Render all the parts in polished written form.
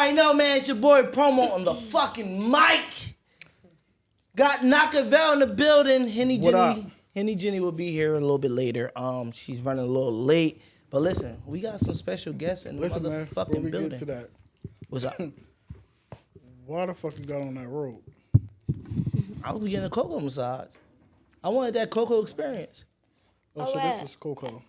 already know, man. It's your boy Promo on the fucking mic. Got Knockavel in the building. Henny Jenny will be here a little bit later. She's running a little late. But listen, we got some special guests in the motherfucking building. Get to that. What's up? Why the fuck you got on that road? I was getting a CoCo massage. I wanted that CoCo experience. So this is CoCo.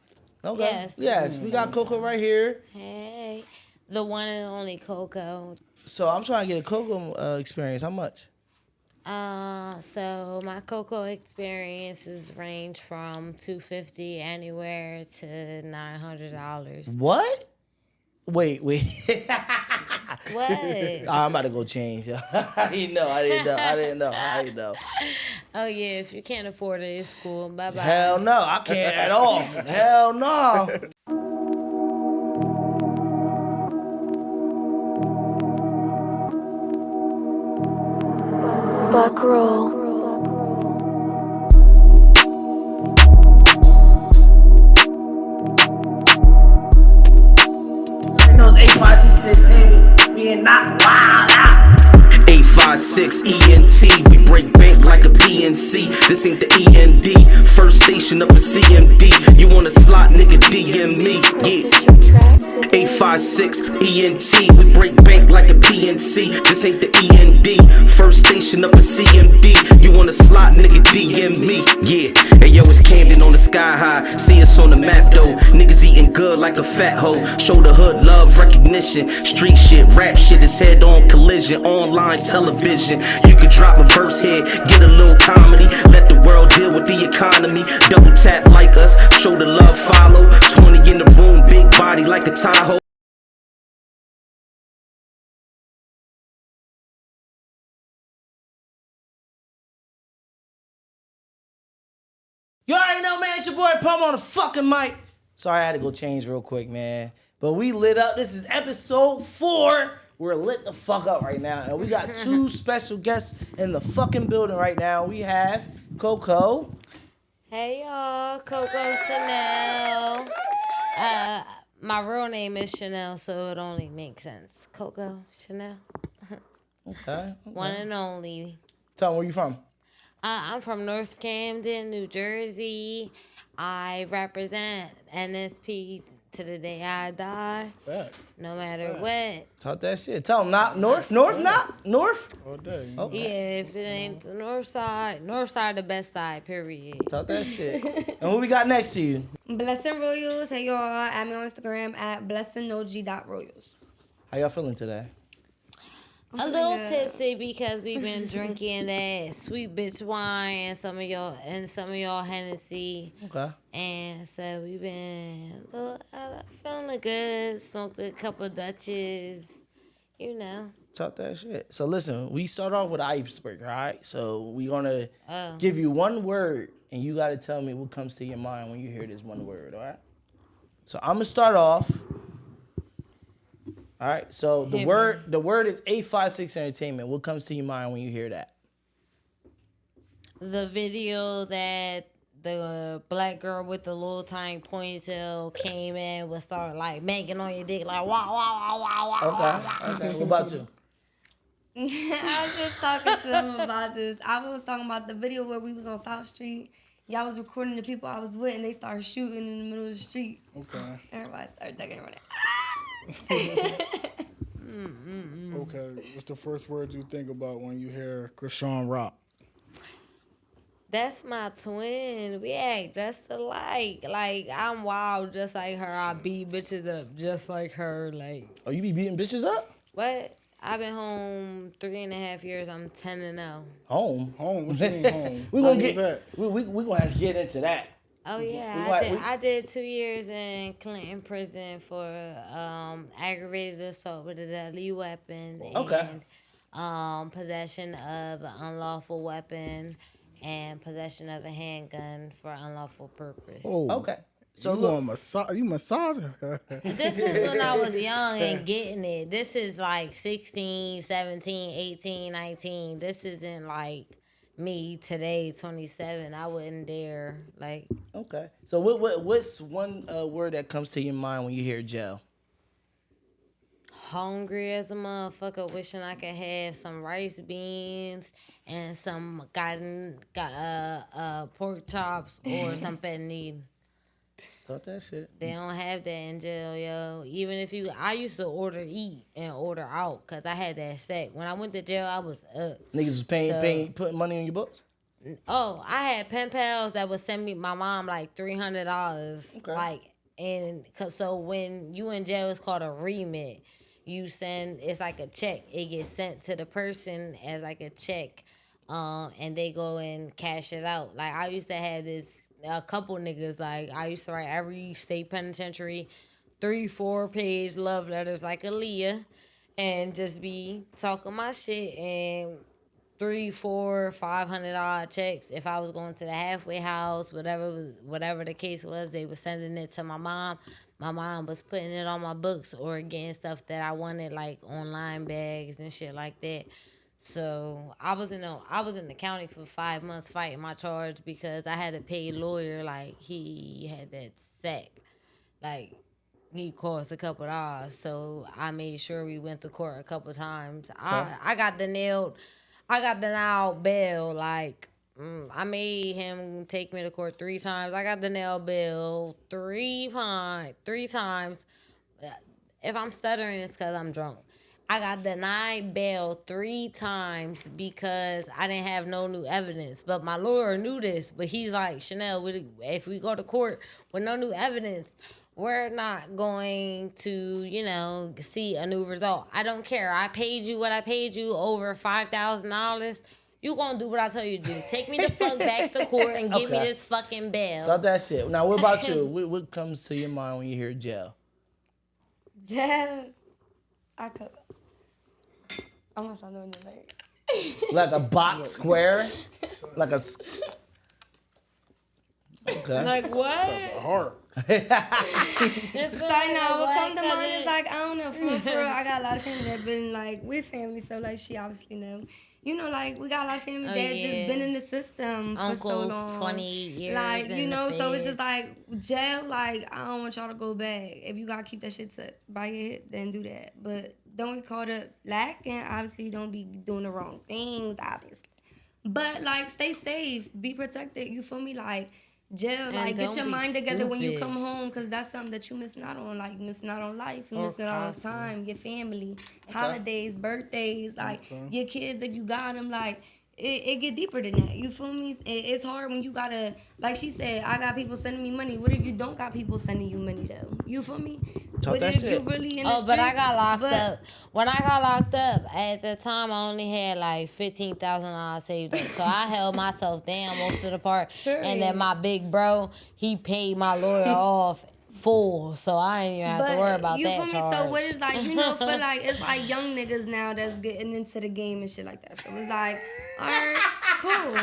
Okay. Yes, we got CoCo right here. Hey, the one and only CoCo. So I'm trying to get a CoCo experience. How much? So my CoCo experiences range from $250 anywhere to $900. What? Wait. What? I'm about to go change. I didn't know. Oh yeah, if you can't afford it, it's cool. Bye bye. Hell no, I can't at all. Hell no. Buck roll. Those 856 being not wild out. 856 ENT, we break bank like a PNC. This ain't the END, first station up the CMD. You want a slot, nigga, DM me, yeah. 856 ENT, we break bank like a PNC. This ain't the END, first station up the CMD. You want a slot, nigga, DM me, yeah. Hey yo, it's Camden on the sky high. See us on the map though. Niggas eating good like a fat hoe. Show the hood love, recognition. Street shit, rap shit is head on collision. Online television. You can drop a verse here, get a little comedy. Let the world deal with the economy. Double tap like us, show the love, follow. 20 in the room, big body like a Tahoe. You already know, man. It's your boy Promo on the fucking mic. Sorry, I had to go change real quick, man. But we lit up. This is episode 4. We're lit the fuck up right now. And we got 2 special guests in the fucking building right now. We have CoCo. Hey y'all, CoCo Chanel. My real name is Chanel, so it only makes sense. CoCo Chanel. Okay. One and only. Tell me, where you from? I'm from North Camden, New Jersey. I represent NSP to the day I die. Facts. No matter what. Talk that shit. Tell them not North, not North. All day. Okay. Yeah, if it ain't the north side the best side, period. Talk that shit. And who we got next to you? Blessin Royals. Hey y'all, add me on Instagram at blessinog.royals. How y'all feeling today? A little tipsy because we've been drinking that sweet bitch wine and some of y'all Hennessy. Okay. And so we've been feeling good. Smoked a couple Dutches, you know. Talk that shit. So listen, we start off with icebreaker, all right? So we're gonna give you one word, and you gotta tell me what comes to your mind when you hear this one word, all right? So I'm gonna start off. All right, so the word is 856 Entertainment. What comes to your mind when you hear that? The video that the black girl with the little tiny ponytail came in would start like banging on your dick like wow, wow, wow, wow, wow. Okay. What about you? I was just talking to him about this. I was talking about the video where we was on South Street. Y'all was recording the people I was with, and they started shooting in the middle of the street. Okay. Everybody started ducking and running. Okay. What's the first word you think about when you hear Krishan Rock? That's my twin. We act just alike. Like, I'm wild just like her. I beat bitches up just like her. Like, Oh, you be beating bitches up? what? I've been home 3.5 years. I'm 10-0. Home? Home? What you mean home? We How gonna was that? we gonna have to get into that. Oh yeah, I did 2 years in Clinton prison for aggravated assault with a deadly weapon and possession of an unlawful weapon and possession of a handgun for unlawful purpose. Oh, Okay. So you massaging her. This is when I was young and getting it. This is like 16, 17, 18, 19. This isn't like me today, 27. I wouldn't dare. Like, okay. So what's one word that comes to your mind when you hear jail? hungry as a motherfucker, wishing I could have some rice beans and some pork chops or some penne. Talk that shit. They don't have that in jail, yo. Even if I used to eat and order out because I had that stack. When I went to jail, I was up. Niggas was putting money on your books? Oh, I had pen pals that would send me my mom like $300. Okay. So when you in jail, it's called a remit. You send, it's like a check. It gets sent to the person as like a check, and they go and cash it out. Like I used to have a couple niggas. Like I used to write every state penitentiary 3-4 page love letters like Aaliyah, and just be talking my shit and $300, $400, $500 checks. If I was going to the halfway house, whatever the case was, they were sending it to my mom. My mom was putting it on my books or getting stuff that I wanted, like online bags and shit like that. So I was in the county for 5 months fighting my charge because I had to pay a lawyer. Like he had that sack, like he cost a couple dollars. So I made sure we went to court a couple times. I got denied bail. Like I made him take me to court 3 times. I got denied bail 3 times. If I'm stuttering, it's because I'm drunk. I got denied bail 3 times because I didn't have no new evidence. But my lawyer knew this. But he's like, Chanel, if we go to court with no new evidence, we're not going to, see a new result. I don't care. I paid you what I paid you, over $5,000. You gonna do what I tell you to do. Take me the fuck back to court and give me this fucking bail. Thought that shit. Now, what about you? What comes to your mind when you hear jail? Jail. I'm gonna start doing it Like a box square? Like a... Okay. Like what? That's hard. It's like, no, what come to mind is like, I don't know, for real, I got a lot of family that been like with family, so like she obviously know. Like we got a lot of family that just been in the system for so long. 28 years. Like, so it's just like jail, like I don't want y'all to go back. If you gotta keep that shit by your head, then do that. But don't get caught up lacking. Obviously, don't be doing the wrong things, obviously. But like stay safe, be protected, you feel me? Like jail, and like get your mind together when you come home, because that's something that you missing out on. Like you missing out on life, you missing out on time, your family, holidays, birthdays, like your kids if you got them. Like it get deeper than that. You feel me? It's hard when you gotta, like she said, I got people sending me money. What if you don't got people sending you money though? You feel me? Talk but that if shit. you really in the but I got locked but, up. When I got locked up, at the time I only had like $15,000 saved up. So I held myself down most of the part. Period. And then my big bro, he paid my lawyer off full. So I ain't even have to worry about you that feel me? charge. So what is like, for like, it's like young niggas now that's getting into the game and shit like that. So it's like, all right, cool.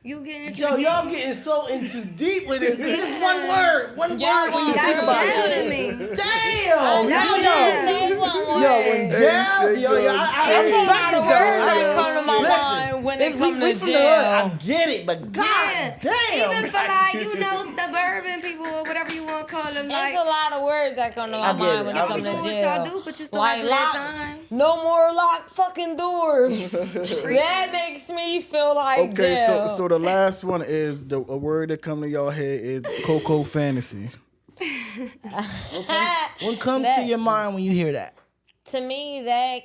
You getting into Yo, y'all getting so into deep with this. It's just one word when you that's think about jail it. to me. Damn! Say one word. Yo, when jail, I There's a lot of words that respect come to my mind when it comes we to from the hood. I jail. get it, but god damn. Even for like, suburban people or whatever you want to call them. There's Like, a lot of words that come to my mind when it comes to doing what jail. y'all do, but you still got to do that time. No more locked fucking doors. That makes me feel like jail. So the last one is a word that come to y'all head is CoCo fantasy. What comes to your mind when you hear that? To me, that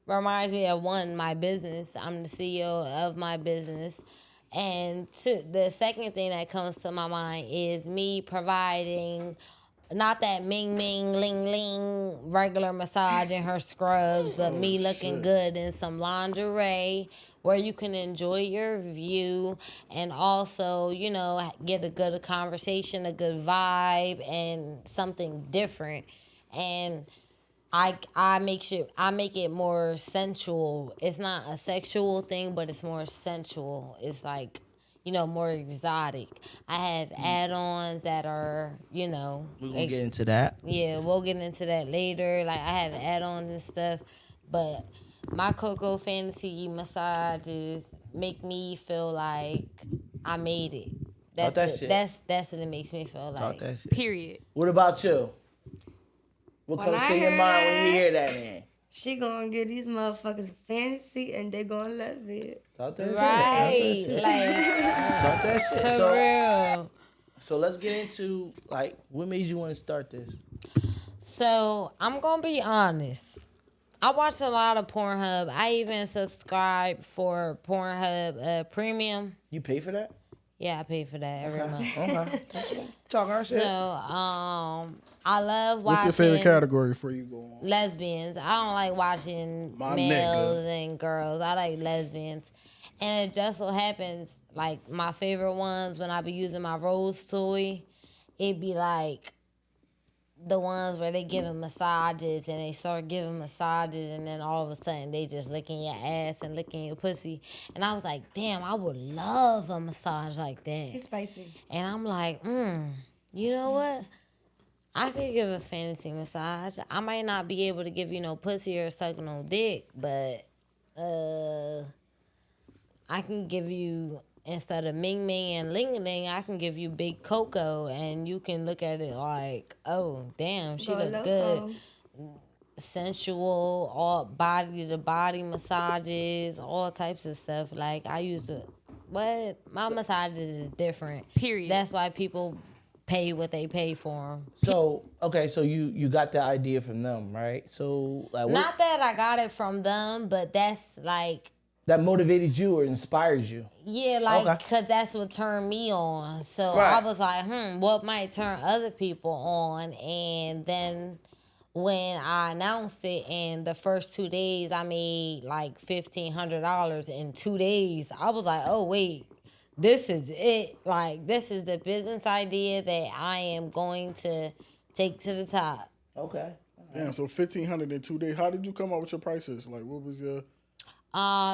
reminds me of my business. I'm the CEO of my business. And the second thing that comes to my mind is me providing not that ming ming ling ling regular massage in her scrubs, but me looking good in some lingerie where you can enjoy your view and also, get a good conversation, a good vibe, and something different. And I make it more sensual. It's not a sexual thing, but it's more sensual. It's like, more exotic. I have add-ons that are, We're gonna get into that. Yeah, we'll get into that later. Like I have add-ons and stuff, but my CoCo fantasy massages make me feel like I made it. That's what it makes me feel like. That shit. Period. What about you? What When comes I to your hear mind when you that- hear that, man? She gonna give these motherfuckers fantasy and they gonna love it. Talk that Right. shit. Like, Talk that shit. for So, real. so let's get into, like, what made you want to start this? So, I'm going to be honest. I watch a lot of Pornhub. I even subscribe for Pornhub Premium. You pay for that? Yeah, I pay for that every month. Okay. Just talking our So, shit. I love watching What's your favorite category for you go on? lesbians. I don't like watching My males nigga. and girls. I like lesbians. And it just so happens, like, my favorite ones, when I be using my Rose toy, it be like the ones where they giving massages and they start giving massages and then all of a sudden they just licking your ass and licking your pussy. And I was like, damn, I would love a massage like It's that. spicy. And I'm like, you know what? I could give a fantasy massage. I might not be able to give you no pussy or suck no dick, but I can give you, instead of Ming Ming and Ling Ling, I can give you Big CoCo, and you can look at it like, oh, damn, she Go look loco. good. Sensual, all body to body massages, all types of stuff. Like, I use it. What? My massages is different. Period. That's why people pay what they pay for them. So, okay, so you got the idea from them, right? So, like, what Not that I got it from them, but that's like, that motivated you or inspires you? yeah, like, Okay. because that's what turned me on. So Right. I was like, what might turn other people on? And then when I announced it, and the first 2 days, I made like $1,500 in 2 days. I was like, oh, wait, this is it. Like, this is the business idea that I am going to take to the top. Okay. Damn, so 1,500 in 2 days. How did you come up with your prices? Like, what was your...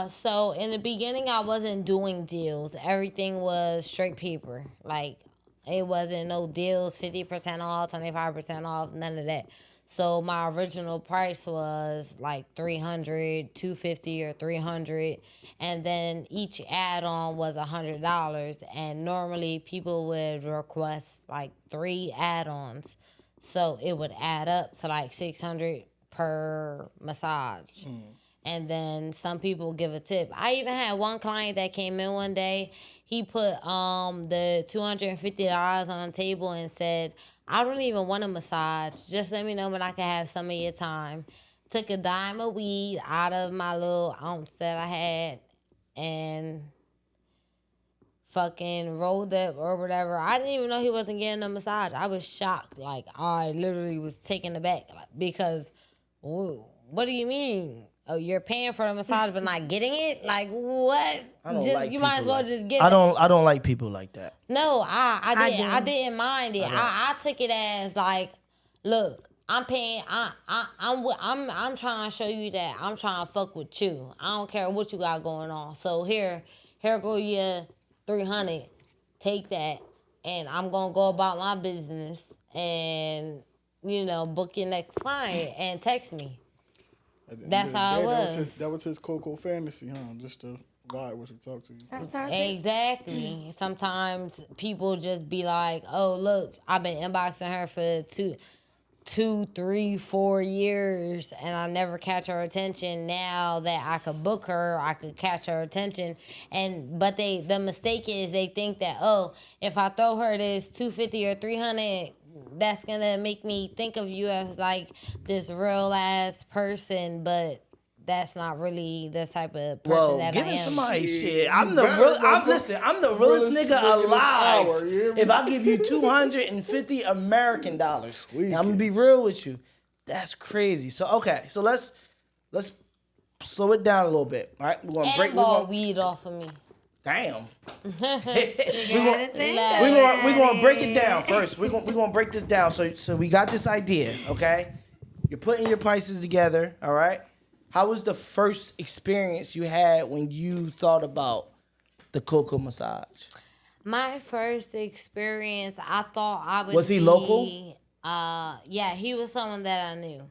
So in the beginning, I wasn't doing deals. Everything was straight paper. Like, it wasn't no deals, 50% off, 25% off, none of that. So my original price was like $300, $250, or $300, and then each add-on was $100. And normally people would request like 3 add-ons, so it would add up to like $600 per massage. And then some people give a tip. I even had one client that came in one day. He put the $250 on the table and said, I don't even want a massage. Just let me know when I can have some of your time. Took a dime of weed out of my little ounce that I had and fucking rolled up or whatever. I didn't even know he wasn't getting a massage. I was shocked. Like, I literally was taken aback because, whoa, what do you mean? Oh, you're paying for the massage but not getting it? Like, what? I don't Just, like you might as people well like- just get I it. don't like people like that. No, I do. didn't mind it. I took it as like, look, I'm paying. I'm trying to show you that I'm trying to fuck with you. I don't care what you got going on. So here go your $300. Take that, and I'm gonna go about my business and book your next client and text me. At the end That's of the how it day, was. That was his CoCo fantasy, huh? Just to vibe with you, talk to you. Sometimes Exactly. Sometimes people just be like, oh, look, I've been inboxing her for 2, 3, 4 years and I never catch her attention. Now that I could book her, I could catch her attention. But the mistake is they think that, oh, if I throw her this $250 or $300, that's gonna make me think of you as like this real ass person, but that's not really the type of person Well, that I giving am. somebody shit. You I'm the better real. go I'm the realest realest nigga nigga this alive. hour, you hear me? If I give you $250 American dollars, I'm gonna be real with you. That's crazy. So okay, so let's slow it down a little bit. All right, we're gonna break. And ball weed off of me. Damn. you We're gotta think we're about gonna break it it. down first. We're gonna break this down. So we got this idea, okay? You're putting your prices together, all right? How was the first experience you had when you thought about the CoCo massage? My first experience, I thought I would Was he be, local? Yeah, he was someone that I knew.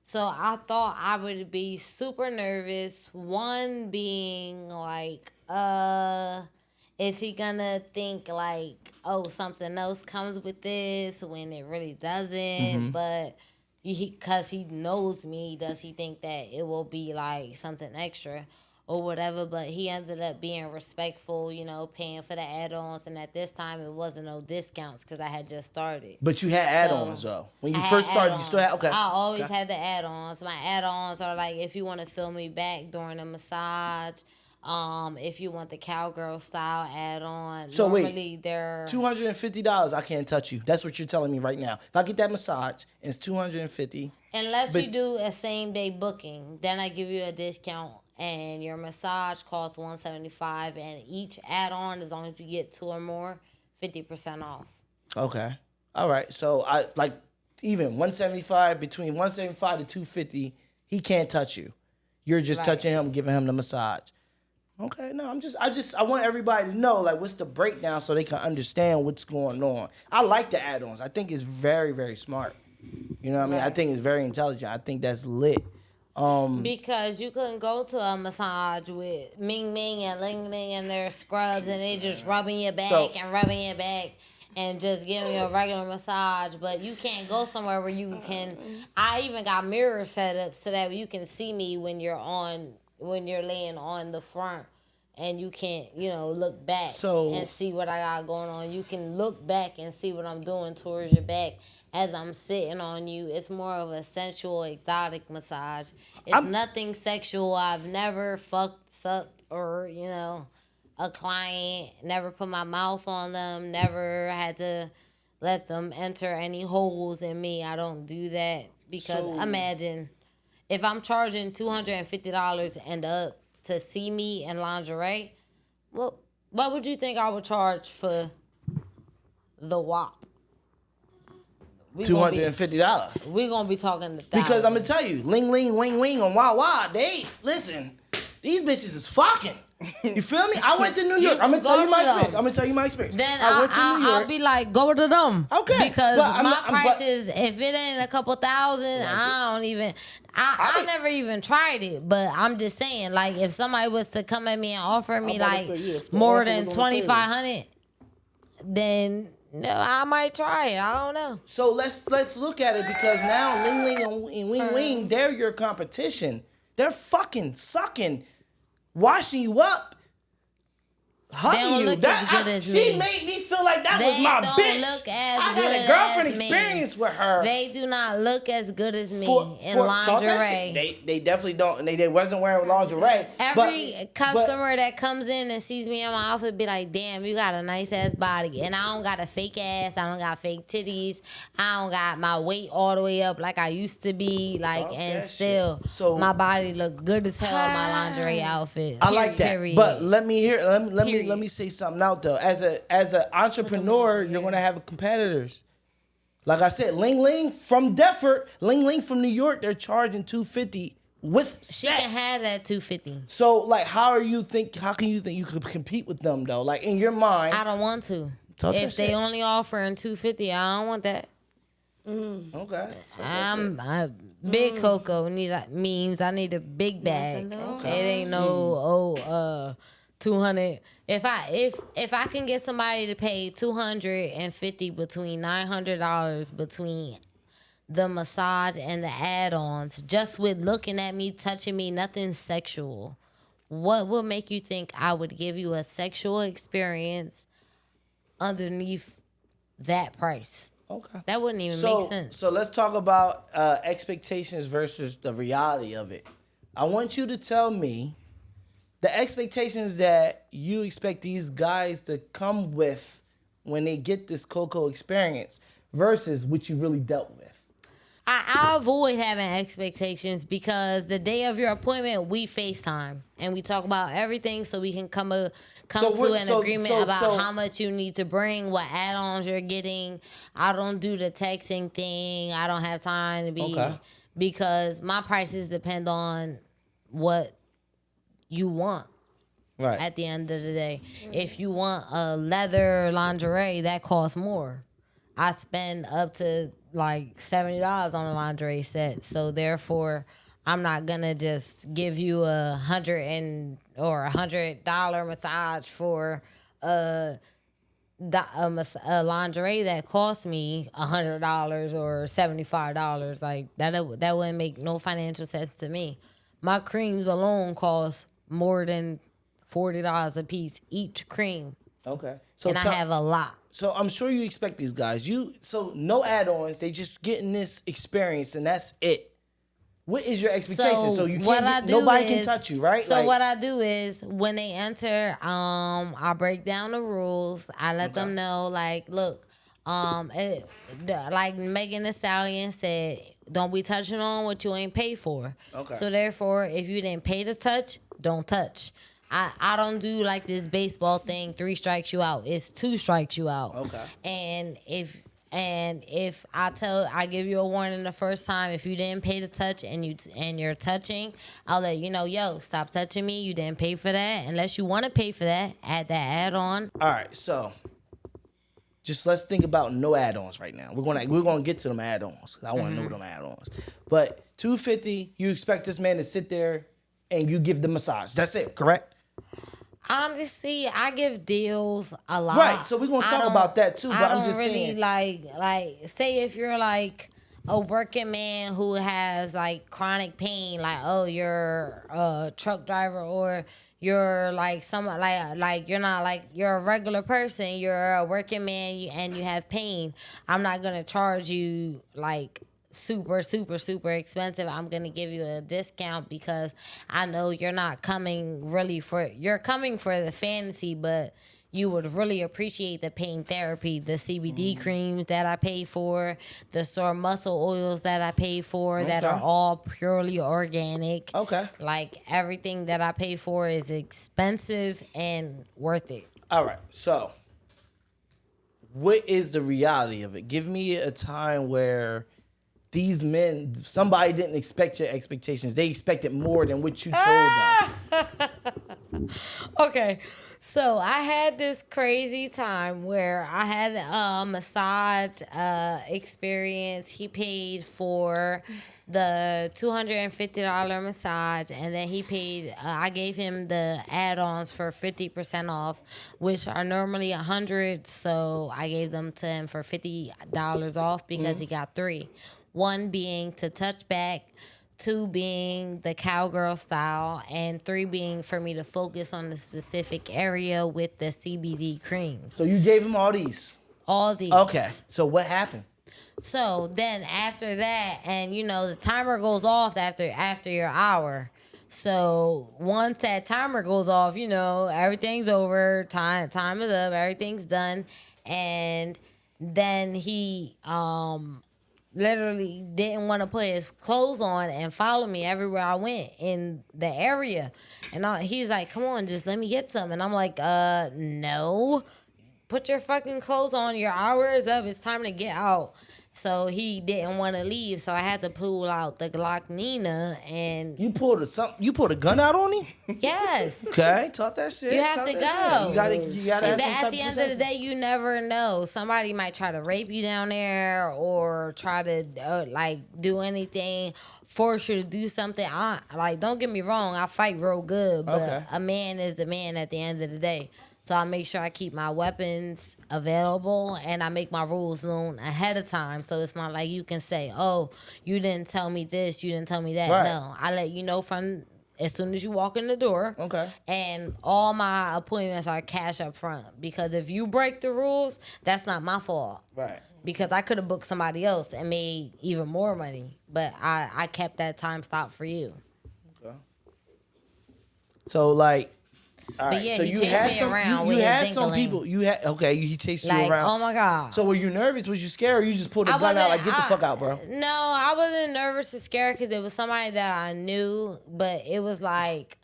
So I thought I would be super nervous. One being like, is he gonna think like, oh, something else comes with this when it really doesn't? But because he knows me, does he think that it will be like something extra or whatever? But he ended up being respectful, paying for the add-ons, and at this time it wasn't no discounts because I had just started. But you had add-ons though. When you first started, you still had I always had the add-ons. My add-ons are like if you want to fill me back during a massage. If you want the cowgirl style add-on, so normally they're $250. I can't touch you. That's what you're telling me right now. If I get that massage, it's $250. Unless you do a same day booking, then I give you a discount, and your massage costs $175, and each add-on, as long as you get 2 or more, 50% off. Okay, all right. So I like even $175 between $175 to $250. He can't touch you. You're just touching him, giving him the massage. Okay, no, I want everybody to know, like, what's the breakdown so they can understand what's going on. I like the add-ons. I think it's very, very smart. You know what I mean? I think it's very intelligent. I think that's lit. Because you couldn't go to a massage with Ming Ming and Ling Ling and their scrubs and they just rubbing your back and just giving you a regular massage. But you can't go somewhere where you can. I even got mirrors set up so that you can see me when you're laying on the front, and you can't, look back and see what I got going on. You can look back and see what I'm doing towards your back as I'm sitting on you. It's more of a sensual, exotic massage. It's nothing sexual. I've never fucked, sucked, or, a client, never put my mouth on them, never had to let them enter any holes in me. I don't do that because imagine if I'm charging $250 and up to see me in lingerie, well, what would you think I would charge for the WAP? $250. We're going to be talking the because I'm going to tell you, Ling Ling, Wing Wing on Wow Wow, listen, these bitches is fucking. You feel me? I went to New York. I'm going to tell you my experience. Then I went to New York. I'll be like, go to them. Okay. Because my prices, if it ain't a couple thousand, I don't even, I never even tried it. But I'm just saying, like, if somebody was to come at me and offer me, like, more than $2,500, then I might try it. I don't know. So let's look at it, because now Ling Ling and Wing Wing, they're your competition. They're fucking sucking, washing you up, hugging you. She made me feel like that was my bitch. I had a girlfriend experience with her. They do not look as good as me in lingerie. They definitely don't. And they wasn't wearing lingerie. Every customer that comes in and sees me in my outfit be like, damn, you got a nice ass body. And I don't got a fake ass. I don't got fake titties. I don't got my weight all the way up like I used to be. And still, my body look good as hell in my lingerie outfit. I like that. But let me say something out though. As an entrepreneur, you're gonna have competitors. Like I said, Ling Ling from Deptford, Ling Ling from New York, they're charging $250 with sex. She can have that $250. So like, how can you think you could compete with them though? Like in your mind, I don't want to. If they only offering $250, I don't want that. Okay. Big CoCo means I need a big bag. Okay. It ain't no 200. If I can get somebody to pay $250 between $900 between the massage and the add-ons, just with looking at me, touching me, nothing sexual, what will make you think I would give you a sexual experience underneath that price? Okay. That wouldn't even make sense. So let's talk about expectations versus the reality of it. I want you to tell me the expectations that you expect these guys to come with when they get this CoCo experience versus what you really dealt with. I avoid having expectations because the day of your appointment, we FaceTime and we talk about everything so we can come to an agreement about how much you need to bring, what add-ons you're getting. I don't do the texting thing. I don't have time to be because my prices depend on what you want. Right. At the end of the day, if you want a leather lingerie, that costs more. I spend up to like $70 on a lingerie set, so therefore, I'm not gonna just give you $100 massage for a lingerie that cost me $100 or $75. Like that wouldn't make no financial sense to me. My creams alone cost more than $40 a piece each cream. Okay. And I have a lot. So I'm sure you expect these guys. So no add-ons. They just getting this experience and that's it. What is your expectation? So you can't nobody can touch you, right? So what I do is when they enter, I break down the rules. I let them know, like, look, like Megan Thee Stallion said, don't be touching on what you ain't paid for. Okay. So therefore, if you didn't pay to touch, don't touch. I don't do like this baseball thing, 3 strikes you out. It's 2 strikes you out. Okay. And if I give you a warning the first time, if you didn't pay to touch and you're touching, I'll let you know, yo, stop touching me. You didn't pay for that. Unless you want to pay for that, add that add-on. All right, so just let's think about no add-ons right now. We're gonna get to them add-ons. I want to know them add-ons. But $250, you expect this man to sit there and you give the massage. That's it, correct? Honestly, I give deals a lot. Right, so we're gonna talk about that too. But I'm just saying, like say if you're like a working man who has like chronic pain, like you're a truck driver or you're like someone like you're not like you're a regular person, you're a working man and you have pain. I'm not gonna charge you like super expensive. I'm gonna give you a discount because I know you're not coming you're coming for the fantasy, but you would really appreciate the pain therapy, the CBD creams that I pay for, the sore muscle oils that I pay for that are all purely organic. Okay. Like everything that I pay for is expensive and worth it. All right. So what is the reality of it? Give me a time where these men, somebody didn't expect your expectations. They expected more than what you told them. Okay. So I had this crazy time where I had a massage experience. He paid for the $250 massage, and then he paid, I gave him the add-ons for 50% off, which are normally $100. So I gave them to him for $50 off because he got 3. 1 being to touch back, 2 being the cowgirl style, and 3 being for me to focus on the specific area with the CBD creams. So you gave him all these? All these. Okay. So what happened? So then after that, and the timer goes off after your hour. So once that timer goes off, everything's over, time is up, everything's done, and then he literally didn't want to put his clothes on and follow me everywhere I went in the area. And he's like, come on, just let me get some. And I'm like, no. Put your fucking clothes on. Your hour is up. It's time to get out. So he didn't want to leave, so I had to pull out the Glock Nina and you pulled a gun out on him? Yes. Okay, talk that shit. You have to go. You gotta and at the end of the day, you never know. Somebody might try to rape you down there or try to do anything, force you to do something. Don't get me wrong, I fight real good, but a man is a man at the end of the day. So I make sure I keep my weapons available and I make my rules known ahead of time. So it's not like you can say, oh, you didn't tell me this, you didn't tell me that. Right. No, I let you know from as soon as you walk in the door. Okay. And all my appointments are cash up front. Because if you break the rules, that's not my fault. Right. Because I could have booked somebody else and made even more money. But I kept that time stop for you. Okay. So all right, but yeah, so he chased me around with his had some people. He chased you around. Oh my God. So were you nervous? Was you scared, or you just pulled a gun out like, get the fuck out, bro? No, I wasn't nervous or scared because it was somebody that I knew. But it was like,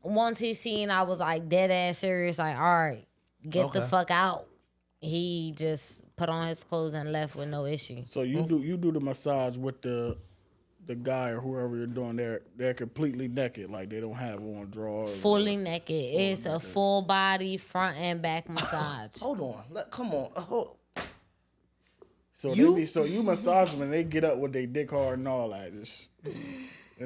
once he seen I was like dead ass serious, like, all right, get the fuck out. He just put on his clothes and left with no issue. So you do the massage with the guy or whoever you're doing, they're completely naked, like they don't have on drawers. Fully naked. It's a full body front and back massage. Hold on, come on. So you massage them and they get up with their dick hard and all that.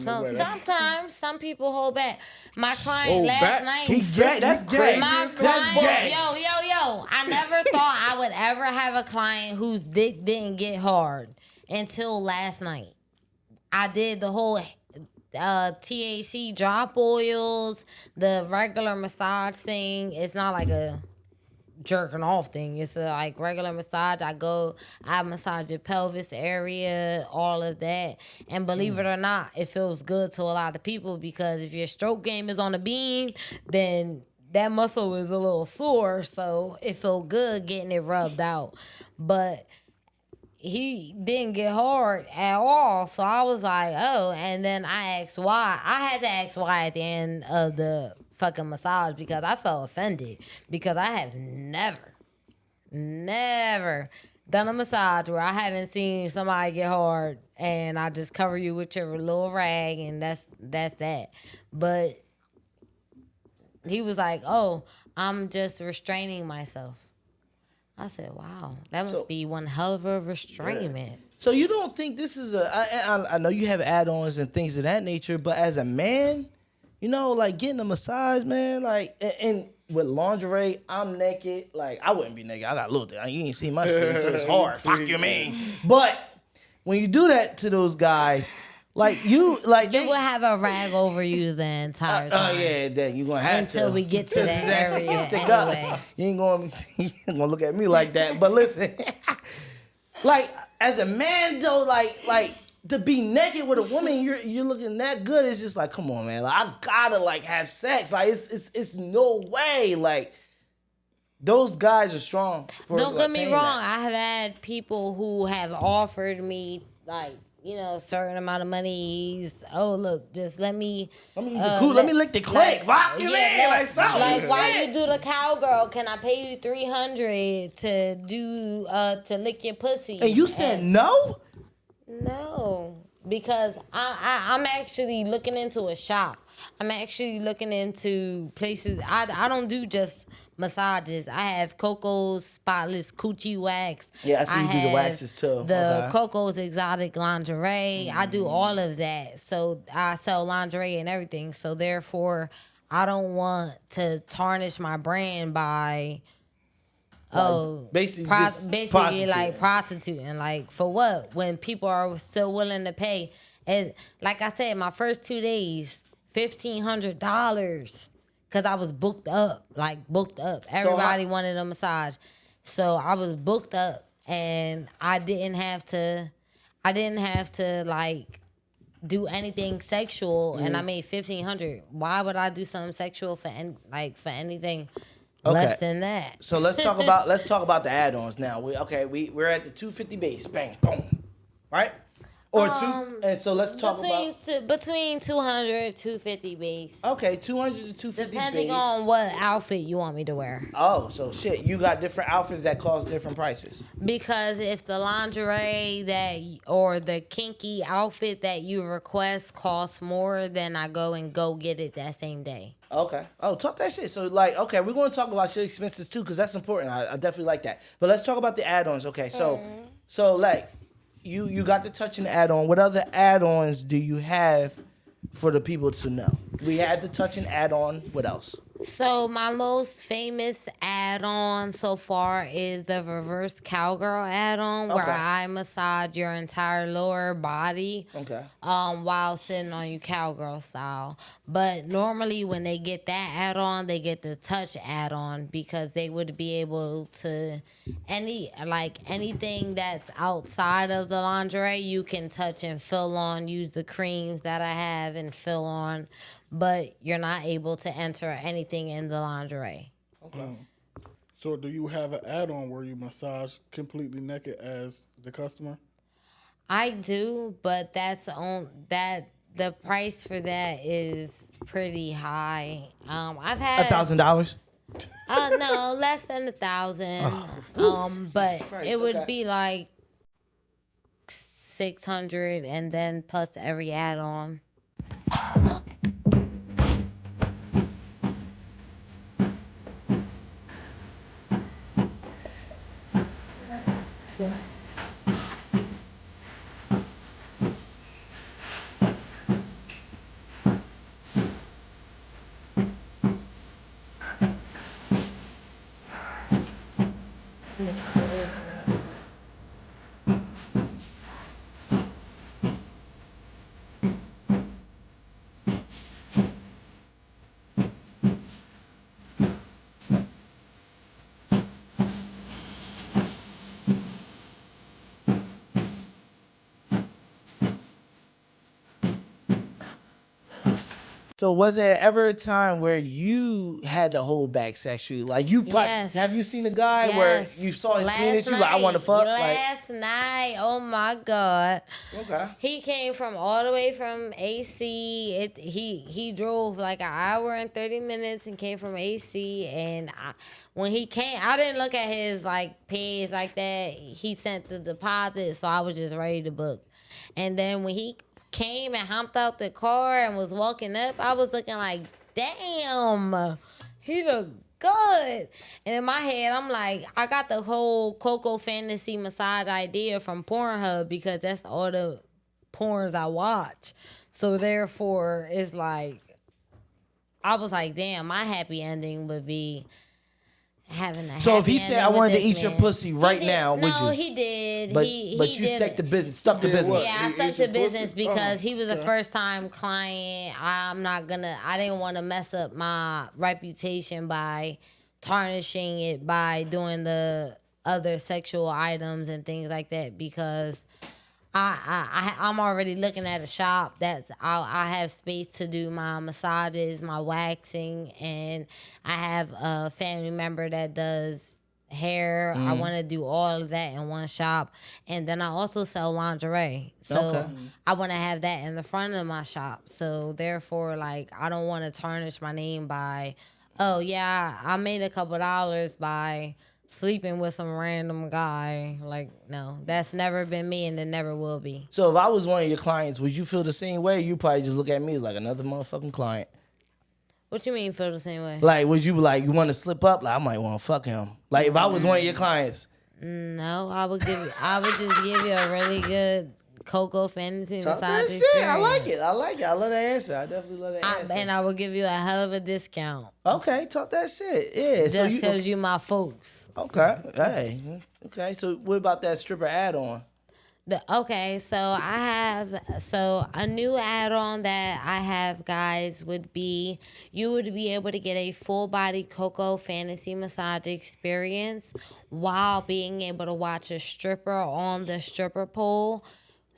So sometimes some people hold back. My client last night. He gay. That's gay. My client, yo. I never thought I would ever have a client whose dick didn't get hard until last night. I did the whole THC drop oils, the regular massage thing. It's not like a jerking off thing. It's a like regular massage. I massage your pelvis area, all of that. And believe it or not, it feels good to a lot of people because if your stroke game is on the beam, then that muscle is a little sore. So it felt good getting it rubbed out. But he didn't get hard at all. So I was like, oh. And then I asked why. I had to ask why at the end of the fucking massage because I felt offended because I have never done a massage where I haven't seen somebody get hard and I just cover you with your little rag and that's that. But he was like, oh, I'm just restraining myself. I said, wow, that must be one hell of a restrainment. Yeah. So you don't think this is I know you have add-ons and things of that nature, but as a man, you know, like getting a massage, man, like, and with lingerie, I'm naked. Like, I wouldn't be naked. I got a little thing. You ain't see my shit until it's hard. Fuck you, man. But when you do that to those guys, like, you would have a rag over you the entire time. Oh, yeah, then you're going to have until we get to that area anyway. You ain't going to look at me like that. But listen, like, as a man, though, like, to be naked with a woman, you're looking that good. It's just like, come on, man. Like, I gotta like have sex. Like, it's no way. Like, those guys are strong. Don't get me wrong. I have had people who have offered me like, you know, a certain amount of money. Oh, look, just let me lick the click. Fuck you, man. Like, something. Like, while you do the cowgirl, can I pay you $300 to do to lick your pussy? And you said no? No, because I'm actually looking into a shop. I'm actually looking into places. I don't do just massages. I have CoCo's spotless coochie wax. Yeah, I see you do the waxes too. The CoCo's exotic lingerie. I do all of that. So I sell lingerie and everything. So therefore, I don't want to tarnish my brand by... basically like prostituting. Like, for what? When people are still willing to pay. And like I said, my first 2 days, $1,500 because I was booked up. Everybody wanted a massage. So I was booked up and I didn't have to like do anything sexual and I made $1,500. Why would I do something sexual for anything less than that? So let's talk about the add-ons now. We're at the 250 base, bang, boom, right? Or two, and so let's talk between 200 250 base. Okay, 200 to 250 depending base. on what outfit you want me to wear. Oh, so shit, you got different outfits that cost different prices. Because if the lingerie or the kinky outfit that you request costs more, then I go get it that same day. Okay. Oh, talk that shit. So, like, okay, we're going to talk about shit expenses too, because that's important. I definitely like that. But let's talk about the add-ons. Okay, so like, you got the touch and add-on. What other add-ons do you have for the people to know? We had the touch and add-on. What else? So my most famous add-on so far is the reverse cowgirl add-on, where I massage your entire lower body, while sitting on you cowgirl style. But normally when they get that add-on, they get the touch add-on because they would be able to anything that's outside of the lingerie, you can touch and fill on, use the creams that I have and fill on. But you're not able to enter anything in the lingerie. Okay. So do you have an add-on where you massage completely naked as the customer? I do, but the price for that is pretty high. I've had $1,000. No, less than 1,000. But it would be like 600, and then plus every add-on. So was there ever a time where you had to hold back sexually? Like you probably, Yes. have you seen a guy where you saw his penis, you like, I want to fuck? Last night, oh my God. Okay. He came from all the way from AC. He drove like an hour and 30 minutes and came from AC. And when he came, I didn't look at his like page like that. He sent the deposit, so I was just ready to book. And then when he came and hopped out the car and was walking up, I was looking like, damn, he look good. And in my head, I'm like, I got the whole CoCo fantasy massage idea from Pornhub because that's all the porns I watch. So therefore, it's like, I was like, damn, my happy ending would be having a So if he happy said, I ending wanted with to eat this your man. pussy right now, would you? No, he did. But he you did stuck to it. business. Stuck to business. Yeah, I stuck Eat to your business pussy? because he was a okay. first time client. I didn't want to mess up my reputation by tarnishing it by doing the other sexual items and things like that because I'm already looking at a shop that's I have space to do my massages, my waxing, and I have a family member that does hair. I want to do all of that in one shop, and then I also sell lingerie. So Okay. I want to have that in the front of my shop. So therefore, like I don't want to tarnish my name by, oh yeah, I made a couple dollars by sleeping with some random guy. Like, no, that's never been me and it never will be. So if I was one of your clients, would you feel the same way? You probably just look at me as like another motherfucking client. What you mean feel the same way? Like, would you be like, you want to slip up? Like, I might want to fuck him. Like, if I was one of your clients. No, I would just give you a really good CoCo fantasy Talk massage that experience. shit. I like it. I love that answer. I definitely love that answer. And I would give you a hell of a discount. Okay, talk that shit. Yeah. Just because you my folks. Okay. Hey. Okay. So what about that stripper add-on? So a new add-on that I have, guys, would be you would be able to get a full body CoCo fantasy massage experience while being able to watch a stripper on the stripper pole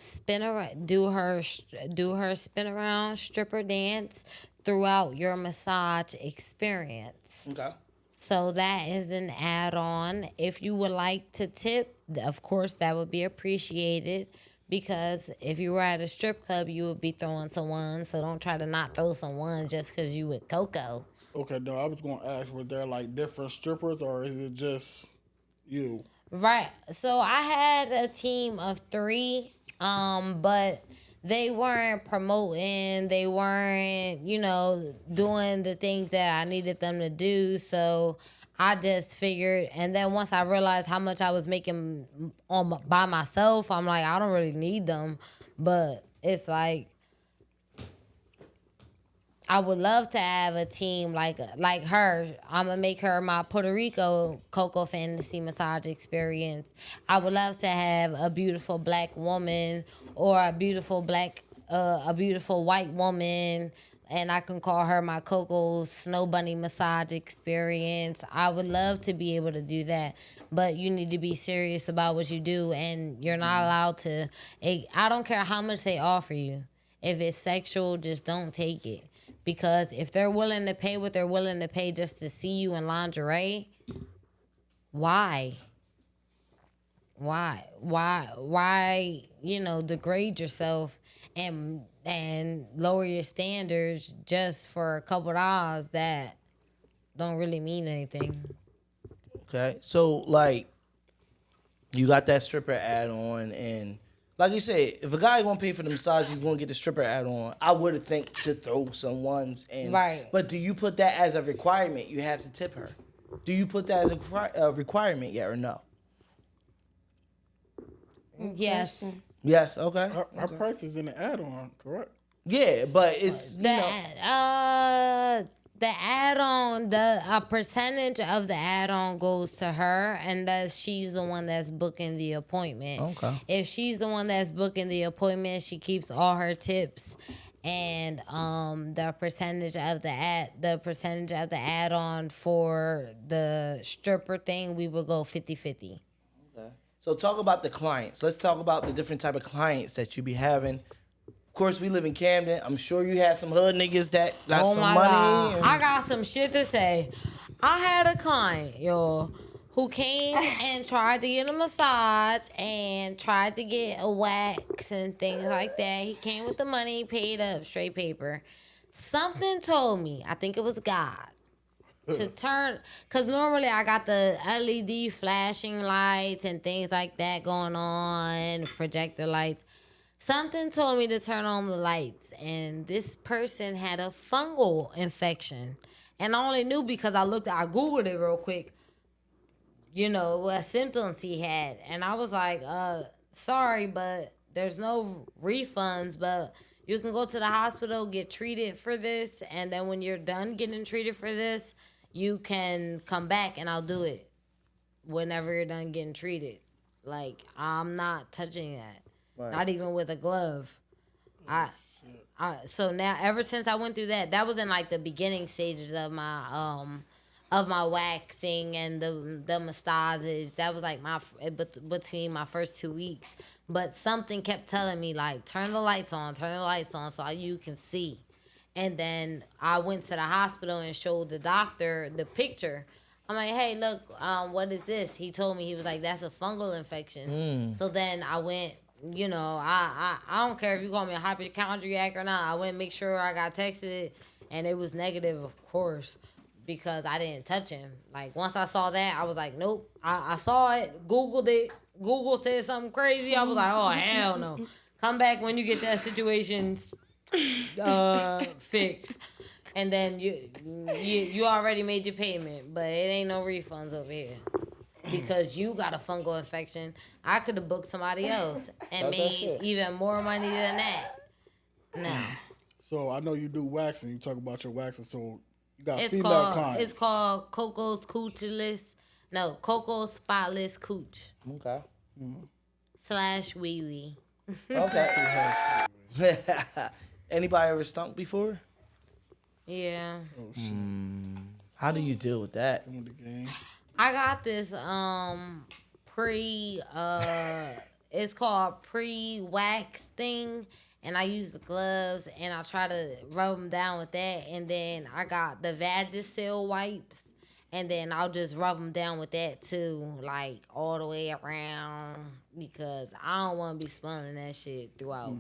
spin around, do her spin around stripper dance throughout your massage experience. Okay. So that is an add-on. If you would like to tip, of course, that would be appreciated because if you were at a strip club, you would be throwing someone. So don't try to not throw someone just because you with CoCo. Okay, no, I was going to ask, was there like different strippers or is it just you? Right. So I had a team of 3, but they weren't promoting, they weren't, doing the things that I needed them to do. So I just figured, and then once I realized how much I was making by myself, I'm like, I don't really need them. But it's like, I would love to have a team like her. I'm going to make her my Puerto Rico CoCo fantasy massage experience. I would love to have a beautiful black woman or a beautiful white woman, and I can call her my CoCo Snow Bunny massage experience. I would love to be able to do that, but you need to be serious about what you do, and you're not allowed to. I don't care how much they offer you. If it's sexual, just don't take it. Because if they're willing to pay what they're willing to pay just to see you in lingerie, why? Why, degrade yourself and lower your standards just for a couple dollars that don't really mean anything. Okay. So, like, you got that stripper add-on, and like you said, if a guy gonna pay for the massage, he's gonna get the stripper add-on. I would think to throw some ones in. Right. But do you put that as a requirement? You have to tip her. Do you put that as a requirement yet or no? Yes. Yes. Okay. Her price is in the add-on, correct? Yeah, but it's The add-on, a percentage of the add-on goes to her, and thus she's the one that's booking the appointment. Okay. If she's the one that's booking the appointment, she keeps all her tips, and the percentage of the add-on for the stripper thing, we would go 50-50. Okay. So talk about the clients. Let's talk about the different type of clients that you be having. Of course, we live in Camden. I'm sure you had some hood niggas that got some money. God. I got some shit to say. I had a client, yo, who came and tried to get a massage and tried to get a wax and things like that. He came with the money, paid up, straight paper. Something told me, I think it was God, to turn, because normally I got the LED flashing lights and things like that going on, projector lights. Something told me to turn on the lights, and this person had a fungal infection. And I only knew because I Googled it real quick, you know, what symptoms he had. And I was like, sorry, but there's no refunds, but you can go to the hospital, get treated for this, and then when you're done getting treated for this, you can come back and I'll do it whenever you're done getting treated. Like, I'm not touching that. Right. Not even with a glove. So now, ever since I went through that was in like the beginning stages of my waxing and the massages. That was like between my first 2 weeks. But something kept telling me like, turn the lights on so you can see. And then I went to the hospital and showed the doctor the picture. I'm like, hey, look, what is this? He told me, he was like, that's a fungal infection. So then I went. You know, I don't care if you call me a hypochondriac or not. I went and make sure I got tested, and it was negative, of course, because I didn't touch him. Like, once I saw that, I was like, nope. I saw it, Googled it. Google said something crazy. I was like, oh, hell no. Come back when you get that situation fixed. And then you already made your payment, but it ain't no refunds over here. Because you got a fungal infection, I could have booked somebody else and made even more money than that. No. So I know you do waxing. You talk about your waxing. So you got female clients. It's called CoCo's Coochless. No, CoCo's Spotless Cooch. Okay. / wee wee. Okay. Anybody ever stunk before? Yeah. Oh shit. How do you deal with that? I got this it's called pre-wax thing, and I use the gloves and I try to rub them down with that, and then I got the Vagisil wipes, and then I'll just rub them down with that too, like all the way around, because I don't want to be spilling that shit throughout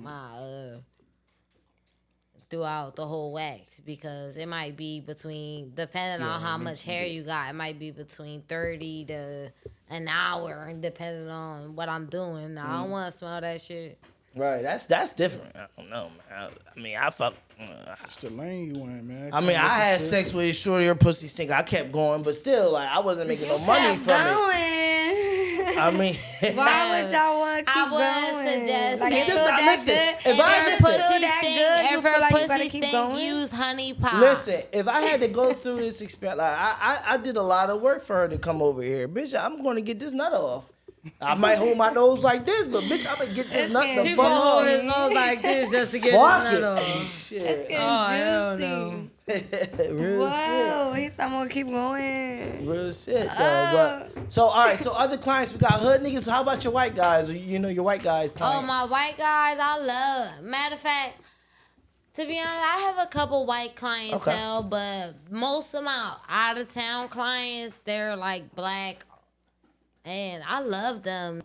throughout the whole wax, because it might be between, depending on how much hair you got, it might be between 30 to an hour, and depending on what I'm doing. I don't want to smell that shit. Right, that's different. I don't know, man. I mean, I fuck. It's the lane you in, man. I mean, I had sex with shorty, her pussy stink. I kept going, but still, like, I wasn't making no money from it. I mean, why would y'all want to keep going? I would suggest like, that. If her pussy stink, use honey pot. Listen, if I had to go through this experience, like I did a lot of work for her to come over here, bitch. I'm going to get this nut off. I might hold my nose like this, but bitch, I'm gonna get this nut the fuck off. Hold his nose like this just to get his nut off. Shit. It's getting juicy. Real whoa, he's gonna keep going. Real shit, though. But so, all right. So, other clients, we got hood niggas. How about your white guys? You know, your white guys clients. Oh, my white guys, I love. Matter of fact, to be honest, I have a couple white clientele, but most of my out of town clients, they're like black. And I love them.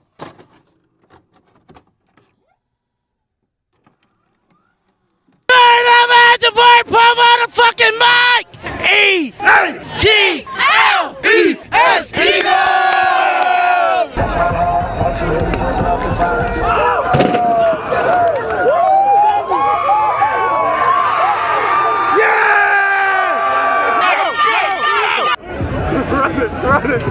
I'm at the boy, pump on the fucking mic. EAGLES Run it.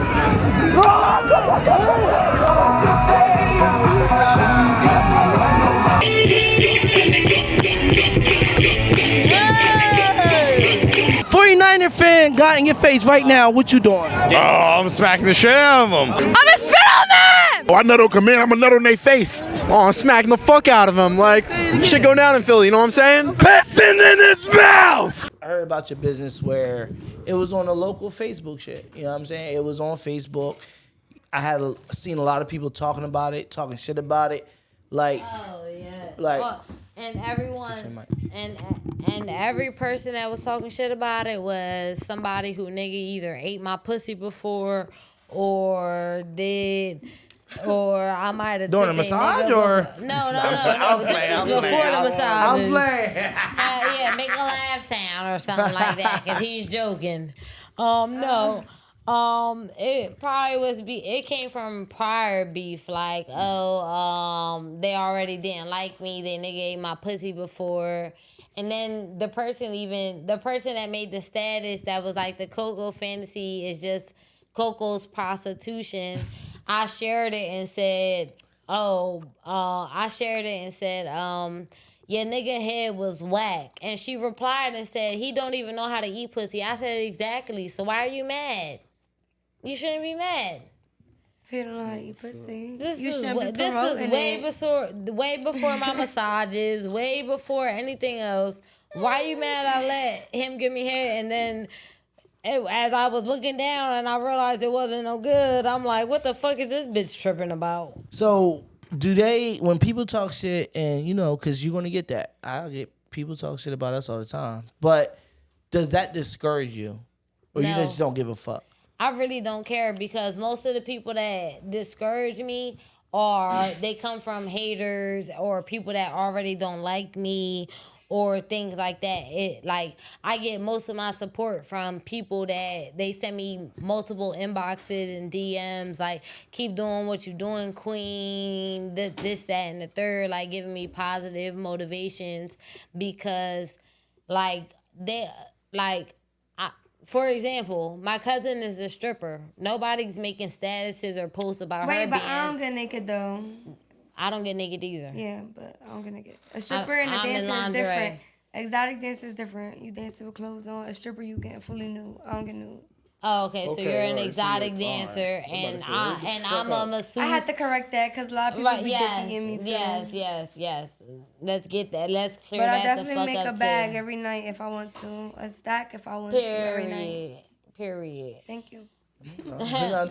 49 fan got in your face right now, what you doing? Oh, I'm smacking the shit out of them. I'm gonna spit on them! Oh, I nut don't come in, I'm a nut on their face. Oh, I'm smacking the fuck out of them. Like, shit go down in Philly, you know what I'm saying? Blessin in his mouth! I heard about your business where it was on a local Facebook shit. You know what I'm saying? It was on Facebook. I had seen a lot of people talking about it, talking shit about it. Like, Oh yeah. Like- and everyone and every person that was talking shit about it was somebody who nigga either ate my pussy before or did. Or I might have during a massage or no. I'm This playing, is I'm before playing. the massage. I'm playing. Yeah, make a laugh sound or something like that, cause he's joking. No. It probably it came from prior beef, like, they already didn't like me, they nigga ate my pussy before. And then the person that made the status that was like the CoCo fantasy is just CoCo's prostitution. I shared it and said, your nigga head was whack. And she replied and said, he don't even know how to eat pussy. I said, exactly. So why are you mad? You shouldn't be mad. If you don't know how to eat pussy, This you is shouldn't be way promoting before my massages, way before anything else. Why you mad I let him give me hair? And then as I was looking down and I realized it wasn't no good, I'm like, what the fuck is this bitch tripping about? So, when people talk shit, and because you're going to get that. I get people talk shit about us all the time. But does that discourage you? Or you No. just don't give a fuck? I really don't care because most of the people that discourage me they come from haters or people that already don't like me or things like that. I get most of my support from people that they send me multiple inboxes and DMs, like, keep doing what you're doing, queen, this, that, and the third, like, giving me positive motivations because, for example, my cousin is a stripper. Nobody's making statuses or posts about her Wait, but being. I don't get naked though. I don't get naked either. Yeah, but I don't get naked. A stripper and a I'm in dancer is lingerie. different. Exotic dance is different. You dance with clothes on. A stripper, you get fully nude. I don't get nude. Oh, okay. So Okay, you're an alright, exotic so, dancer, alright. and I'm about to say, I'm a masseuse. I had to correct that because a lot of people be Yes, dicking me too. yes. Let's get that. Let's clear But I that the definitely fuck make up a bag too. every night if I want to. A stack if I want to every night. Period. Thank you. Period.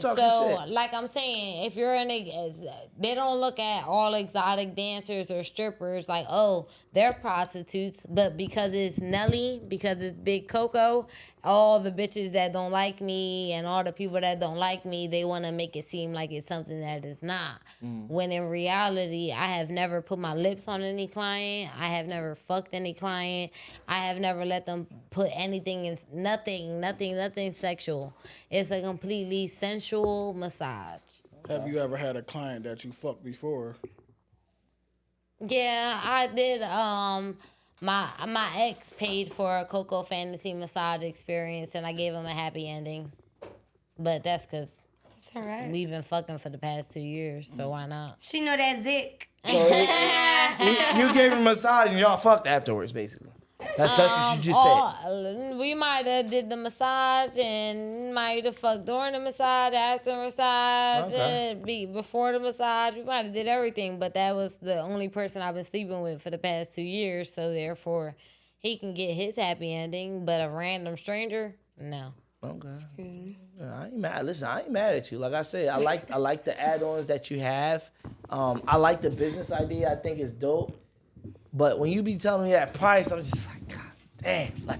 So, So, like I'm saying, if you're they don't look at all exotic dancers or strippers like, oh, they're prostitutes, but because it's Nelly, because it's Big CoCo, all the bitches that don't like me and all the people that don't like me, they want to make it seem like it's something that it's not. When in reality, I have never put my lips on any client. I have never fucked any client. I have never let them put anything in, nothing sexual. It's a completely sensual massage. Have you ever had a client that you fucked before? Yeah, I did. My ex paid for a CoCo fantasy massage experience, and I gave him a happy ending. But that's because It's all right. we've been fucking for the past 2 years, so why not? She know that zick. you gave him a massage and y'all fucked afterwards, basically. That's what you just said. We might have did the massage and might have fucked during the massage, after the massage, and before the massage. We might have did everything, but that was the only person I've been sleeping with for the past 2 years. So therefore, he can get his happy ending, but a random stranger, no. Okay. Yeah, I ain't mad. Listen, I ain't mad at you. Like I said, I like the add-ons that you have. I like the business idea. I think it's dope. But when you be telling me that price, I'm just like, God damn. Like,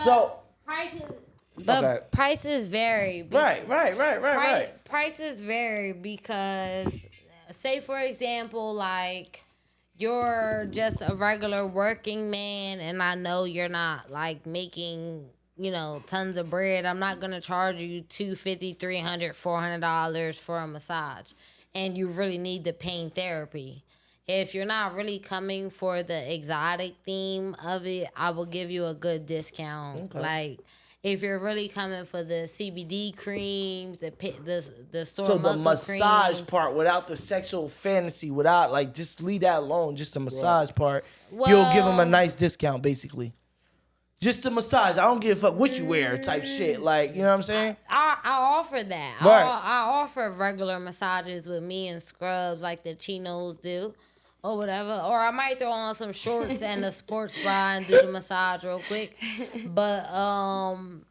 so prices vary. Right. Prices vary because, say for example, like, you're just a regular working man, and I know you're not like making, tons of bread. I'm not gonna charge you $250, $300, $400 for a massage, and you really need the pain therapy. If you're not really coming for the exotic theme of it, I will give you a good discount. Okay. Like, if you're really coming for the CBD creams, the sore so muscle the massage creams, part, without the sexual fantasy, without, like, just leave that alone, just the massage part, you'll give them a nice discount, basically. just the massage. I don't give a fuck what you wear type shit. Like, you know what I'm saying? I offer that. Right. I offer regular massages with me and scrubs like the chinos do. Or whatever, or I might throw on some shorts and a sports bra and do the massage real quick. But I'm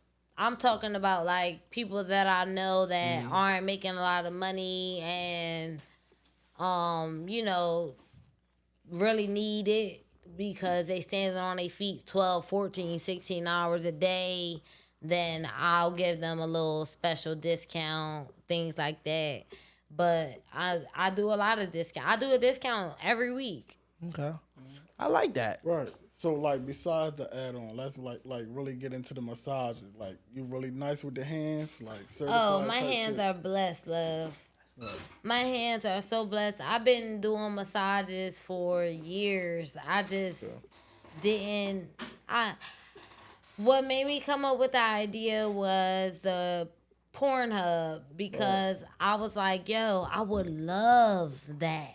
talking about like people that I know that aren't making a lot of money and you know, really need it because they standing on their feet 12, 14, 16 hours a day. Then I'll give them a little special discount, things like that. But I do a lot of discount. I do a discount every week. Okay. I like that. Right. So like besides the add-on, let's like really get into the massages. Like you really nice with the hands, like certified. Oh, my type hands shit? are blessed, love. Right. My hands are so blessed. I've been doing massages for years. I just didn't. What made me come up with the idea was the Pornhub because I was like, yo, I would love that.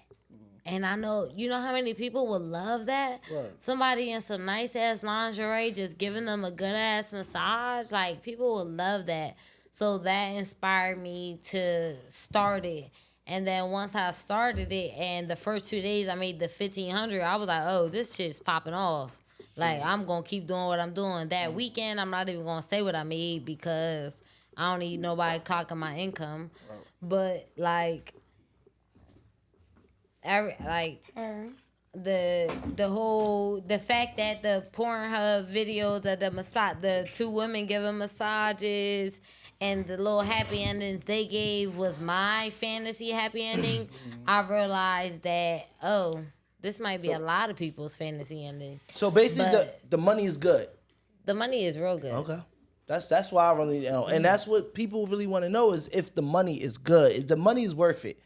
And I know, you know how many people would love that? Right. Somebody in some nice ass lingerie just giving them a good ass massage. Like, people would love that. So that inspired me to start it. And then once I started it and the first 2 days I made the 1,500, I was like, oh, this shit's popping off. Like, I'm going to keep doing what I'm doing. That weekend, I'm not even going to say what I made because I don't need nobody clocking my income. Right. But, like, the fact that the Pornhub videos of the two women giving massages and the little happy endings they gave was my fantasy happy ending, I realized that, oh, this might be a lot of people's fantasy ending. So basically, the money is good. The money is real good. Okay. That's why I really, you know, and that's what people really want to know is if the money is good, is the money is worth it.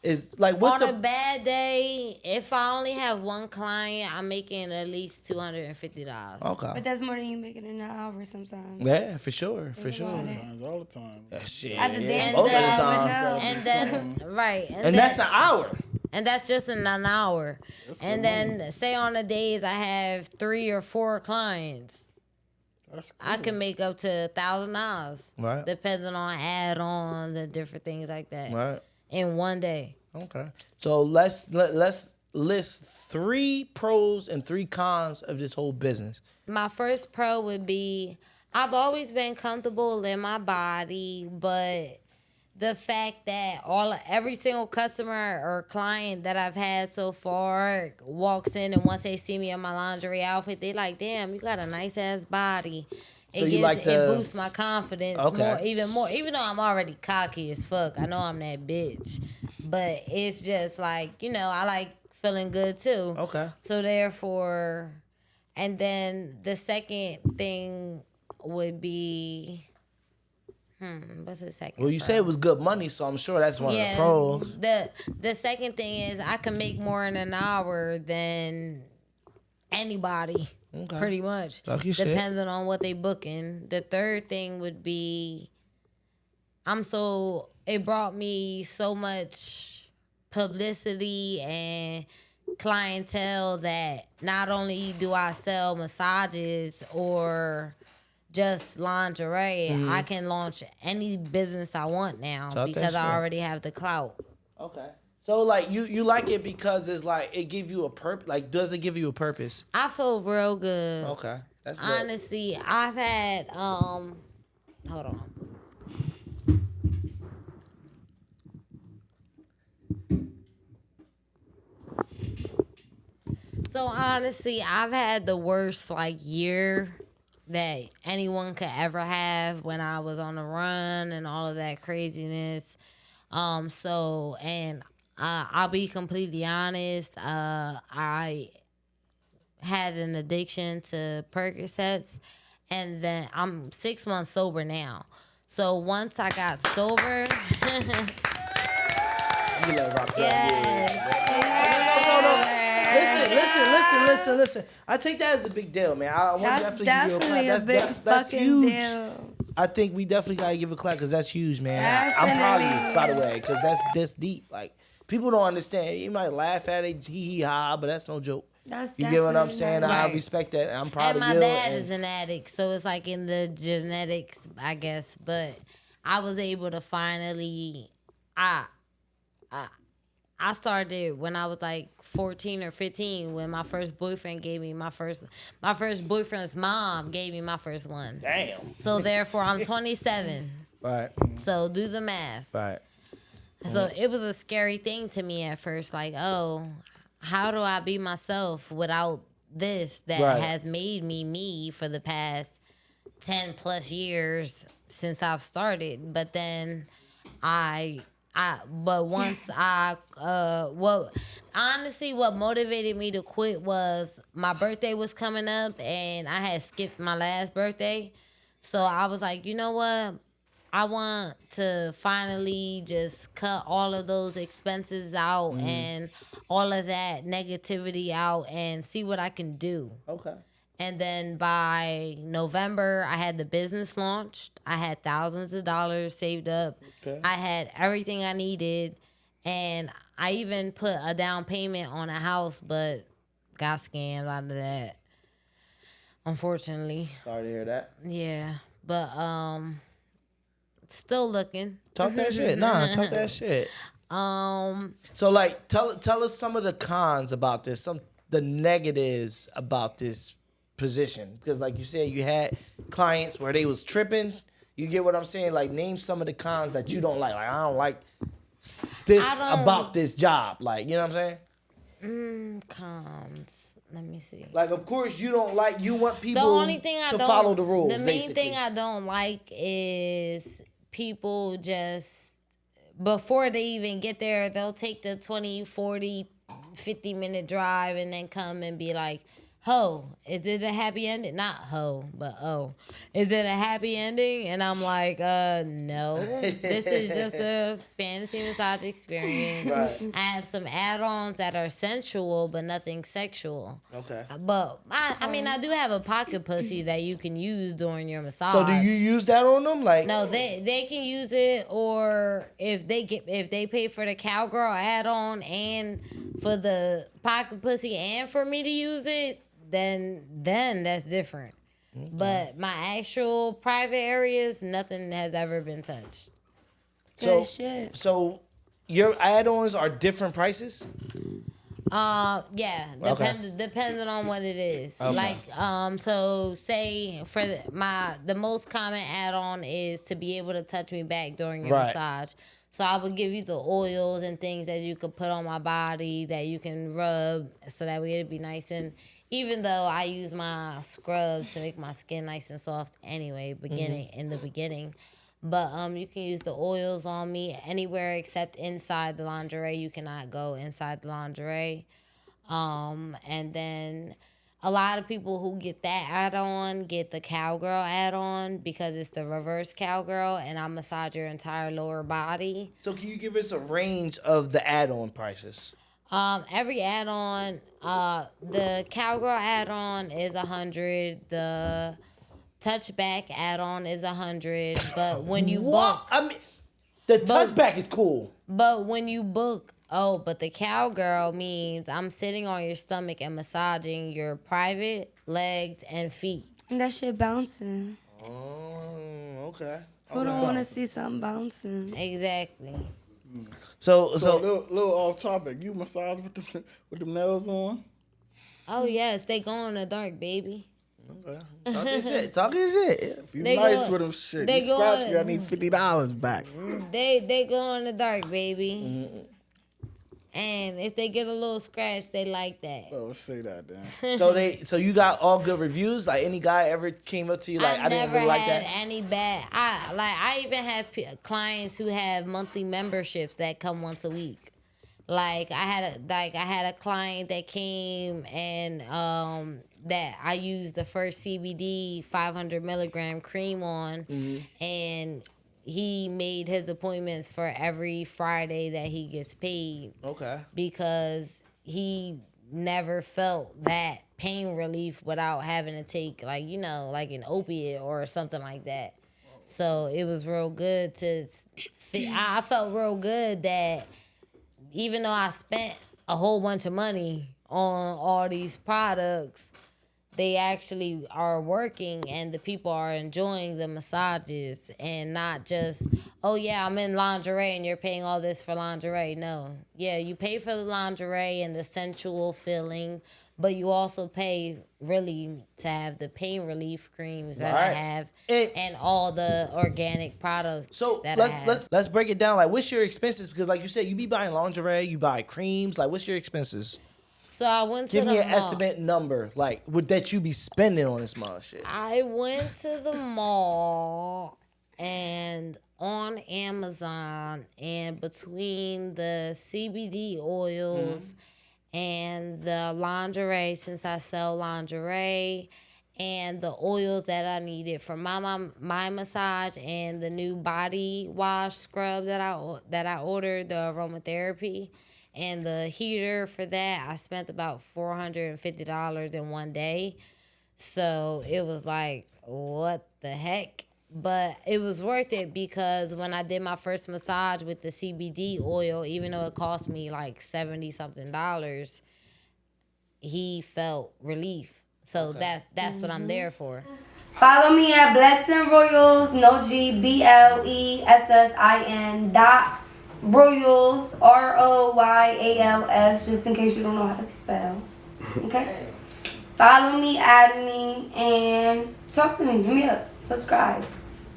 Is like what's on a bad day, if I only have one client, I'm making at least $250. Okay. But that's more than you making in an hour sometimes. Yeah, for sure. Sometimes, all the time. Yeah, shit. As a dancer, Most of the I would time. know. And then, right. And that's an hour. And that's just in an hour. And then say on the days I have 3 or 4 clients. That's cool. I can make up to $1,000. Right. Depending on add-ons and different things like that. Right. In one day. Okay. So let's list 3 pros and 3 cons of this whole business. My first pro would be I've always been comfortable in my body, but the fact that every single customer or client that I've had so far walks in and once they see me in my lingerie outfit, they like, damn, you got a nice ass body. It boosts my confidence even more. Even though I'm already cocky as fuck, I know I'm that bitch. But it's just like, you know, I like feeling good too. Okay. So therefore, and then the second thing would be, what's the second? Well, you said it was good money, so I'm sure that's one of the pros. The second thing is I can make more in an hour than anybody. Okay. Pretty much. Like you depending on what they booking. The third thing would be it brought me so much publicity and clientele that not only do I sell massages or just lingerie, I can launch any business I want now because I already have the clout. Okay. So like you like it because it's like it give you a purpose. Like, does it give you a purpose? I feel real good. Okay, that's good. Honestly, I've had hold on. So honestly, I've had the worst year that anyone could ever have when I was on the run and all of that craziness. I'll be completely honest. I had an addiction to Percocets, and then I'm 6 months sober now. So once I got sober, Listen. I take that as a big deal, man. I want That's to definitely give you a clap. That's huge. Deal. I think we definitely gotta give a clap because that's huge, man. I'm proud of you, by the way, because that's deep. Like, people don't understand. You might laugh at it, hee hee ha, but that's no joke. That's You get what I'm definitely saying? nice. I Right. respect that. I'm proud And of my you. dad and- is an addict, so it's like in the genetics, I guess. But I was able to finally, I started when I was like 14 or 15 when my first boyfriend gave me my first boyfriend's mom gave me my first one. Damn. So therefore I'm 27. Right. So do the math. Right. So it was a scary thing to me at first, like, oh, how do I be myself without this that Right. has made me me for the past 10 plus years since I've started. But then but once what motivated me to quit was my birthday was coming up and I had skipped my last birthday. So I was like, you know what? I want to finally just cut all of those expenses out and all of that negativity out and see what I can do. Okay. And then by November, I had the business launched. I had thousands of dollars saved up. Okay. I had everything I needed. And I even put a down payment on a house, but got scammed out of that. Unfortunately. Sorry to hear that. Yeah. But still looking. Talk that shit. Nah, talk that shit. So like tell us some of the cons about this, the negatives about this position. Because like you said, you had clients where they was tripping. You get what I'm saying? Like name some of the cons that you don't like. Like I don't like this about this job. Like, you know what I'm saying? Cons. Let me see. Like of course you want people The only thing I to don't follow the rules. The main basically. thing I don't like is people just before they even get there, they'll take the 20, 40, 50-minute drive and then come and be like, ho, is it a happy ending? Not ho, but oh. Is it a happy ending? And I'm like, no. This is just a fantasy massage experience. Right. I have some add-ons that are sensual, but nothing sexual. Okay. But I mean, I do have a pocket pussy that you can use during your massage. So do you use that on them? Like No, they can use it, or if they pay for the cowgirl add-on and for the pocket pussy and for me to use it, then that's different. Mm-hmm. But my actual private areas, nothing has ever been touched. Good shit. So your add-ons are different prices? Yeah, depending on what it is. Okay. Like, so say for the most common add-on is to be able to touch me back during your massage. So I would give you the oils and things that you could put on my body that you can rub so that way it'd be nice. And even though I use my scrubs to make my skin nice and soft anyway, in the beginning. But you can use the oils on me anywhere except inside the lingerie. You cannot go inside the lingerie. And then a lot of people who get that add-on get the cowgirl add-on because it's the reverse cowgirl, and I massage your entire lower body. So can you give us a range of the add-on prices? Every add-on, the cowgirl add-on is $100. The touchback add-on is $100. But when you book, I mean, the touchback is cool. But when you book, but the cowgirl means I'm sitting on your stomach and massaging your private legs and feet. And that shit bouncing. Oh, okay. Who don't want to see something bouncing? Exactly. So little off topic. You massage with the nails on? Oh yes, they go in the dark, baby. Okay. Talk his shit. If you They nice go- with them shit, they you go scratch on- me, I need $50 back. They go in the dark, baby. And if they get a little scratch, they like that. Oh, say that then. So you got all good reviews? Like any guy ever came up to you like I didn't never really like had that? any bad. I even have clients who have monthly memberships that come once a week. Like I had a client that came and that I used the first CBD 500 milligram cream on, and he made his appointments for every Friday that he gets paid. Okay. Because he never felt that pain relief without having to take like an opiate or something like that. So it was real good I felt real good that even though I spent a whole bunch of money on all these products, they actually are working and the people are enjoying the massages and not just, oh yeah, I'm in lingerie and you're paying all this for lingerie. No. Yeah, you pay for the lingerie and the sensual feeling, but you also pay really to have the pain relief creams that I have and all the organic products that I have. Let's break it down. Like, what's your expenses? Because like you said, you be buying lingerie, you buy creams. Like, what's your expenses? So I went to the mall. Give me an estimate number, like, that you be spending on this mall shit. I went to the mall and on Amazon, and between the CBD oils and the lingerie, since I sell lingerie, and the oil that I needed for my massage, and the new body wash scrub that I ordered, the aromatherapy. And the heater for that, I spent about $450 in one day. So it was like, what the heck? But it was worth it because when I did my first massage with the CBD oil, even though it cost me like $70-something, he felt relief. So that's what I'm there for. Follow me at Blessin Royals, no G, BLESSIN Royals, ROYALS, just in case you don't know how to spell. Okay? Follow me, add me, and talk to me. Hit me up. Subscribe.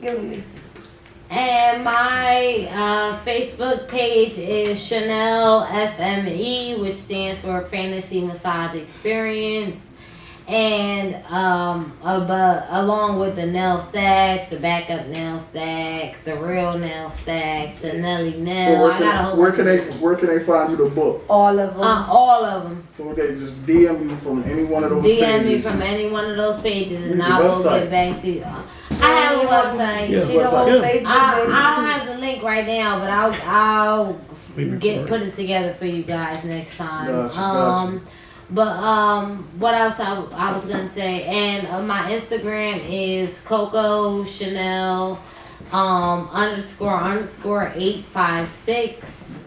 Get with me. And my Facebook page is Chanel FME, which stands for Fantasy Massage Experience. And along with the nail stacks, the backup nail stacks, the real nail stacks, the Nelly nail. So where can they find you the book? All of them. All of them. So they just DM you from any one of those pages. DM me from any one of those pages, and I will get back to you. I have a website. I don't have the link right now, but I'll put it together for you guys next time. Gotcha. But what else I was gonna say, and my Instagram is CoCo Chanel __856.